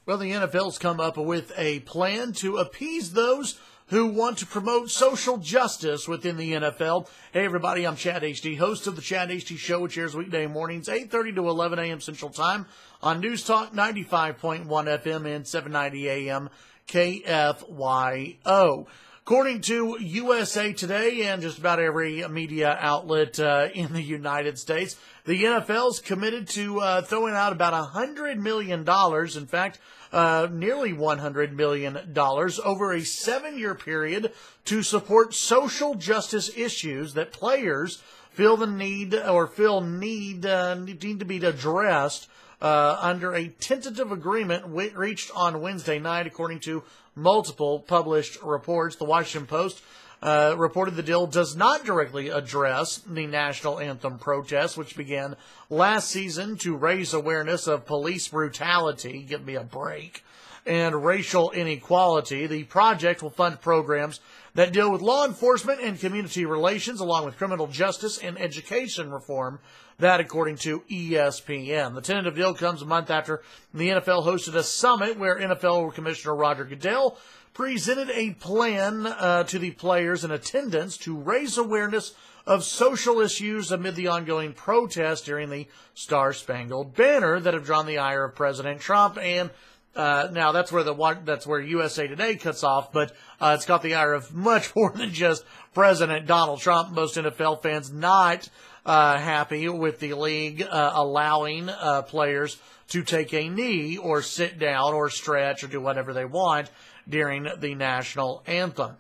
Well, the NFL's come up with a plan to appease those who want to promote social justice within the NFL. Hey, everybody, I'm Chad HD, host of the Chad HD Show, which airs weekday mornings, 8:30 to 11 a.m. Central Time on News Talk 95.1 FM and 790 a.m. KFYO. According to USA Today and just about every media outlet in the United States, the NFL's committed to throwing out about $100 million, in fact, nearly $100 million over a 7-year period to support social justice issues that players feel the need or need to be addressed under a tentative agreement reached on Wednesday night, according to multiple published reports. The Washington Post reported the deal does not directly address the National Anthem protests, which began last season to raise awareness of police brutality, give me a break, and racial inequality. The project will fund programs that deal with law enforcement and community relations, along with criminal justice and education reform. That, according to ESPN. The tentative deal comes a month after the NFL hosted a summit where NFL Commissioner Roger Goodell presented a plan to the players in attendance to raise awareness of social issues amid the ongoing protests during the Star-Spangled Banner that have drawn the ire of President Trump. And now that's where USA Today cuts off, but it's got the ire of much more than just President Donald Trump. Most NFL fans not happy with the league allowing players to take a knee or sit down or stretch or do whatever they want during the national anthem.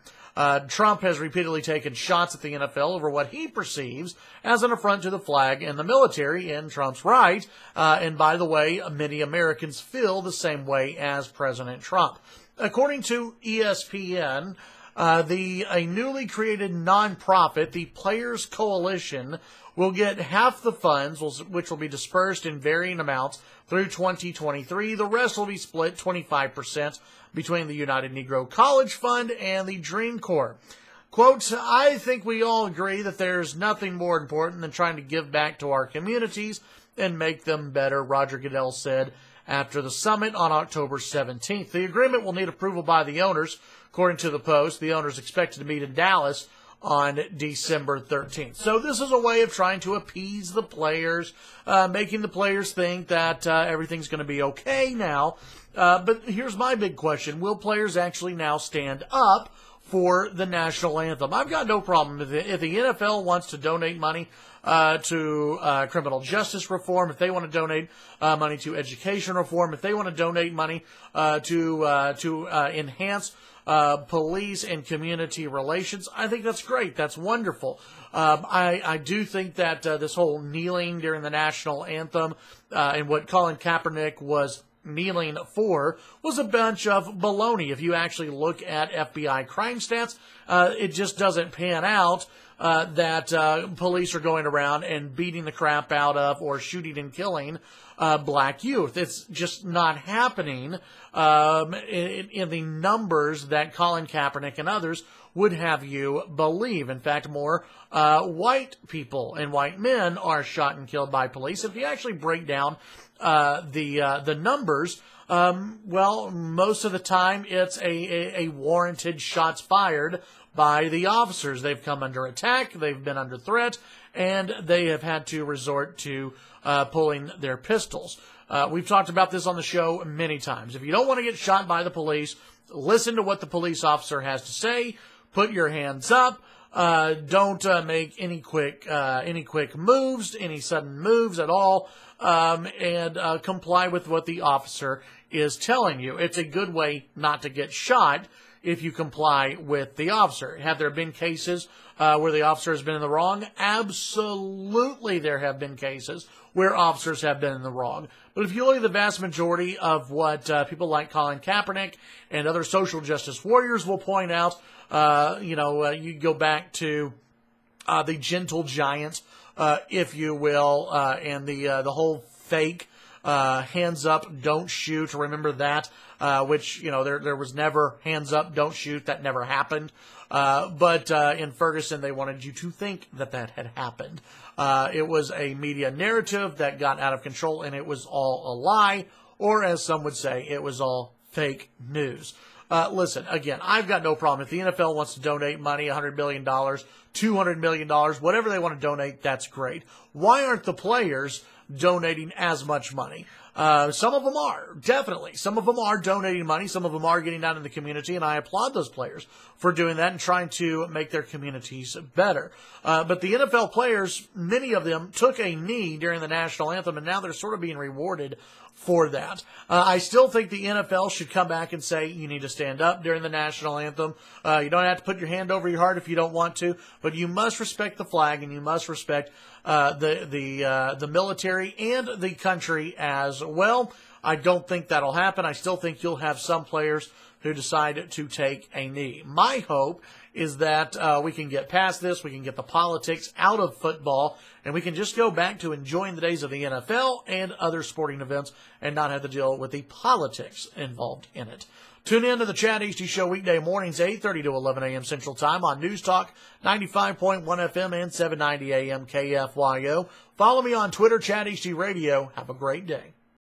Trump has repeatedly taken shots at the NFL over what he perceives as an affront to the flag and the military, and Trump's right. And by the way, many Americans feel the same way as President Trump. According to ESPN, a newly created nonprofit, the Players Coalition, will get half the funds, which will be dispersed in varying amounts through 2023. The rest will be split 25% between the United Negro College Fund and the Dream Corps. Quote, I think we all agree that there's nothing more important than trying to give back to our communities and make them better, Roger Goodell said after the summit on October 17th. The agreement will need approval by the owners, according to the Post. The owners expected to meet in Dallas on December 13th. So this is a way of trying to appease the players, making the players think that everything's going to be okay now. But here's my big question. Will players actually now stand up for the national anthem? I've got no problem with it. If the NFL wants to donate money to criminal justice reform, if they want to donate money to education reform, if they want to donate money to enhance police and community relations, I think that's great. That's wonderful. I do think that this whole kneeling during the national anthem and what Colin Kaepernick was kneeling for was a bunch of baloney. If you actually look at FBI crime stats, it just doesn't pan out that police are going around and beating the crap out of or shooting and killing black youth. It's just not happening in the numbers that Colin Kaepernick and others would have you believe. In fact, more white people and white men are shot and killed by police. If you actually break down the numbers, well, most of the time it's a warranted shots fired by the officers. They've come under attack, they've been under threat, and they have had to resort to pulling their pistols. We've talked about this on the show many times. If you don't want to get shot by the police, listen to what the police officer has to say. Put your hands up. Don't make any quick moves, any sudden moves at all, and comply with what the officer is telling you. It's a good way not to get shot if you comply with the officer. Have there been cases where the officer has been in the wrong? Absolutely, there have been cases where officers have been in the wrong. But if you look at the vast majority of what people like Colin Kaepernick and other social justice warriors will point out, you go back to the gentle giant, if you will, and the whole fake hands up, don't shoot. Remember that, which, there was never hands up, don't shoot. That never happened. But in Ferguson, they wanted you to think that had happened. It was a media narrative that got out of control, and it was all a lie, or as some would say, it was all fake news. Listen, again, I've got no problem. If the NFL wants to donate money, $100 million, $200 million, whatever they want to donate, that's great. Why aren't the players donating as much money? Some of them are, definitely. Some of them are donating money. Some of them are getting out in the community, and I applaud those players for doing that and trying to make their communities better. But the NFL players, many of them took a knee during the national anthem, and now they're sort of being rewarded for that. I still think the NFL should come back and say you need to stand up during the national anthem. You don't have to put your hand over your heart if you don't want to, but you must respect the flag and you must respect the military and the country as well. I don't think that'll happen. I still think you'll have some players who decide to take a knee. My hope is that we can get past this, we can get the politics out of football, and we can just go back to enjoying the days of the NFL and other sporting events and not have to deal with the politics involved in it. Tune in to the Chad Hasty Show weekday mornings, 8:30 to 11 a.m. Central Time on News Talk 95.1 FM and 790 AM KFYO. Follow me on Twitter, Chad Hasty Radio. Have a great day.